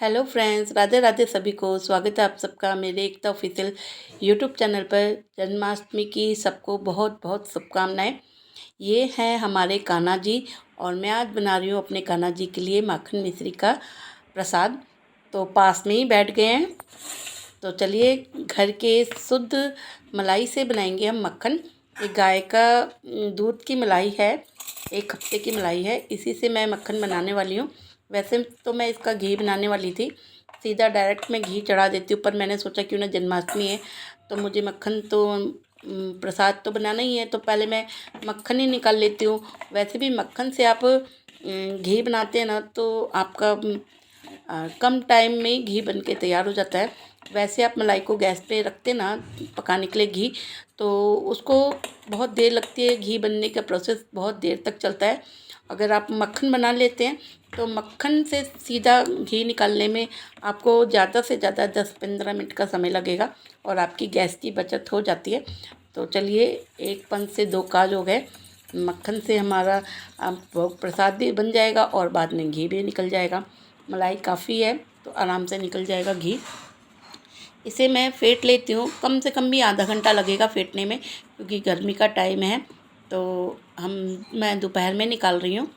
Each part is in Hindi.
हेलो फ्रेंड्स, राधे राधे सभी को। स्वागत है आप सबका मेरे एकता ऑफिशियल यूट्यूब चैनल पर। जन्माष्टमी की सबको बहुत बहुत शुभकामनाएं। ये हैं हमारे कान्हा जी और मैं आज बना रही हूँ अपने कान्हा जी के लिए माखन मिश्री का प्रसाद। तो पास में ही बैठ गए हैं, तो चलिए घर के शुद्ध मलाई से बनाएंगे हम मक्खन। ये गाय का दूध की मलाई है, 1 हफ्ते की मलाई है, इसी से मैं मक्खन बनाने वाली हूँ। वैसे तो मैं इसका घी बनाने वाली थी, सीधा डायरेक्ट मैं घी चढ़ा देती हूँ, पर मैंने सोचा क्यों ना जन्माष्टमी है तो मुझे मक्खन तो प्रसाद तो बनाना ही है, तो पहले मैं मक्खन ही निकाल लेती हूँ। वैसे भी मक्खन से आप घी बनाते हैं ना तो आपका कम टाइम में ही घी बन के तैयार हो जाता है। वैसे आप मलाई को गैस पे रखते ना पकाने के लिए घी, तो उसको बहुत देर लगती है, घी बनने का प्रोसेस बहुत देर तक चलता है। अगर आप मक्खन बना लेते हैं तो मक्खन से सीधा घी निकालने में आपको ज़्यादा से ज़्यादा 10-15 मिनट का समय लगेगा और आपकी गैस की बचत हो जाती है। तो चलिए, एक पंच से दो काज हो गए। मक्खन से हमारा भोग प्रसाद भी बन जाएगा और बाद में घी भी निकल जाएगा। मलाई काफ़ी है तो आराम से निकल जाएगा घी। इसे मैं फेंट लेती हूँ, कम से कम भी आधा घंटा लगेगा फेंटने में, क्योंकि गर्मी का टाइम है। तो मैं दोपहर में निकाल रही हूँ,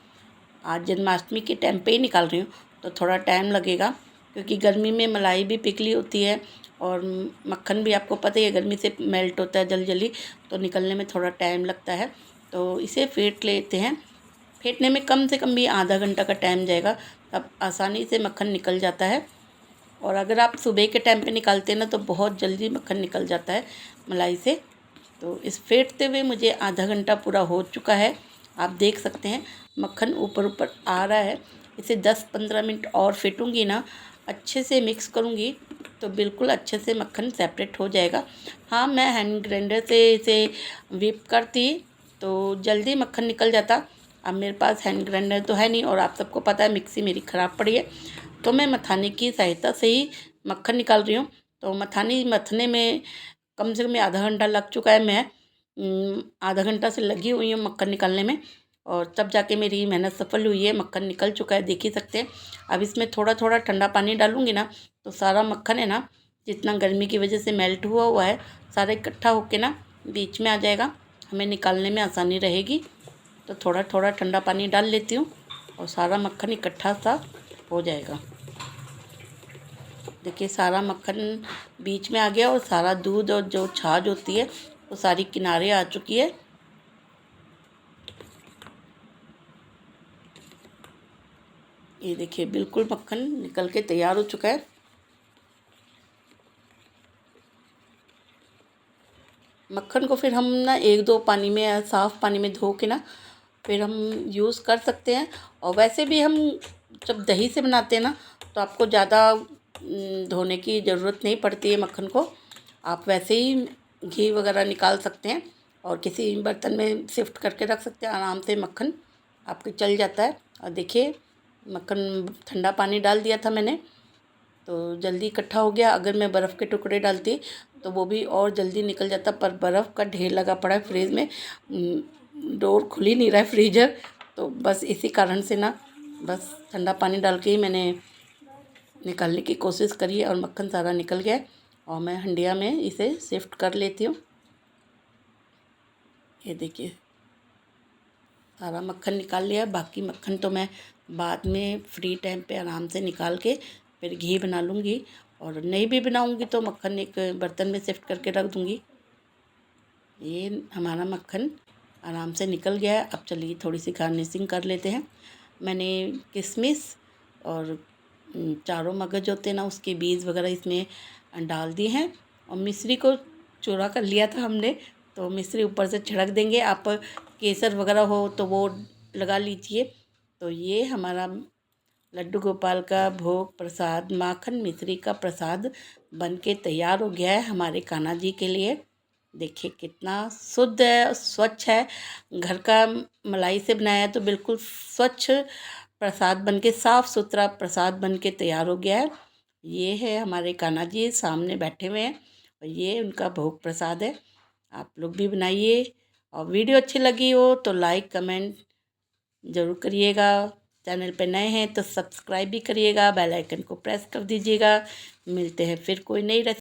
आज जन्माष्टमी के टाइम पे ही निकाल रही हूँ, तो थोड़ा टाइम लगेगा, क्योंकि गर्मी में मलाई भी पिघली होती है और मक्खन भी आपको पता ही है गर्मी से मेल्ट होता है जल्दी जल्दी, तो निकलने में थोड़ा टाइम लगता है। तो इसे फेंट लेते हैं। फेंटने में कम से कम भी आधा घंटा का टाइम जाएगा, तब आसानी से मक्खन निकल जाता है। और अगर आप सुबह के टाइम पे निकालते हैं ना तो बहुत जल्दी मक्खन निकल जाता है मलाई से। तो इस फेंटते हुए मुझे आधा घंटा पूरा हो चुका है, आप देख सकते हैं मक्खन ऊपर ऊपर आ रहा है। इसे 10-15 मिनट और फेंटूंगी ना, अच्छे से मिक्स करूंगी तो बिल्कुल अच्छे से मक्खन सेपरेट हो जाएगा। हाँ, मैं हैंड ग्राइंडर से इसे व्हिप करती तो जल्दी मक्खन निकल जाता। अब मेरे पास हैंड ग्राइंडर तो है नहीं और आप सबको पता है मिक्सी मेरी ख़राब पड़ी है, तो मैं मथाने की सहायता से ही मक्खन निकाल रही हूँ। तो मथानी मथने में कम से कम आधा घंटा लग चुका है। मैं आधा घंटा से लगी हुई हूँ मक्खन निकालने में, और तब जाके मेरी मेहनत सफल हुई है। मक्खन निकल चुका है, देख ही सकते हैं। अब इसमें थोड़ा थोड़ा ठंडा पानी डालूंगी ना तो सारा मक्खन है ना, जितना गर्मी की वजह से मेल्ट हुआ हुआ है, सारा इकट्ठा होके ना बीच में आ जाएगा, हमें निकालने में आसानी रहेगी। तो थोड़ा थोड़ा ठंडा पानी डाल लेती हूँ और सारा मक्खन इकट्ठा सा हो जाएगा। देखिए सारा मक्खन बीच में आ गया और सारा दूध और जो छाछ होती है वो सारी किनारे आ चुकी है। ये देखिए बिल्कुल मक्खन निकल के तैयार हो चुका है। मक्खन को फिर हम ना 1-2 पानी में, साफ़ पानी में धो के ना फिर हम यूज़ कर सकते हैं। और वैसे भी हम जब दही से बनाते हैं ना तो आपको ज़्यादा धोने की ज़रूरत नहीं पड़ती है मक्खन को। आप वैसे ही घी वगैरह निकाल सकते हैं और किसी बर्तन में शिफ्ट करके रख सकते हैं, आराम से मक्खन आपके चल जाता है। और देखिए मक्खन ठंडा पानी डाल दिया था मैंने तो जल्दी इकट्ठा हो गया। अगर मैं बर्फ़ के टुकड़े डालती तो वो भी और जल्दी निकल जाता, पर बर्फ़ का ढेर लगा पड़ा है फ्रिज में, डोर खुल ही नहीं रहा है फ्रीजर। तो बस इसी कारण से ना बस ठंडा पानी डाल के ही मैंने निकालने की कोशिश करी है और मक्खन सारा निकल गया। और मैं हंडिया में इसे शिफ्ट कर लेती हूँ। ये देखिए सारा मक्खन निकाल लिया। बाकी मक्खन तो मैं बाद में फ्री टाइम पे आराम से निकाल के फिर घी बना लूँगी, और नहीं भी बनाऊँगी तो मक्खन एक बर्तन में शिफ्ट करके रख दूँगी। ये हमारा मक्खन आराम से निकल गया है। अब चलिए थोड़ी सी गार्निशिंग कर लेते हैं। मैंने किशमिश और चारों मगज होते हैं ना उसके बीज वगैरह इसमें डाल दिए हैं, और मिश्री को चूरा कर लिया था हमने, तो मिश्री ऊपर से छिड़क देंगे। आप केसर वगैरह हो तो वो लगा लीजिए। तो ये हमारा लड्डू गोपाल का भोग प्रसाद माखन मिश्री का प्रसाद बनके तैयार हो गया है हमारे कान्हा जी के लिए। देखिए कितना शुद्ध है, स्वच्छ है, घर का मलाई से बनाया है, तो बिल्कुल स्वच्छ प्रसाद बनके, साफ़ सुथरा प्रसाद बनके तैयार हो गया है। ये है हमारे कान्हा जी सामने बैठे हुए हैं और ये उनका भोग प्रसाद है। आप लोग भी बनाइए, और वीडियो अच्छी लगी हो तो लाइक कमेंट ज़रूर करिएगा। चैनल पे नए हैं तो सब्सक्राइब भी करिएगा, बेल आइकन को प्रेस कर दीजिएगा। मिलते हैं फिर कोई नई रेसिपी।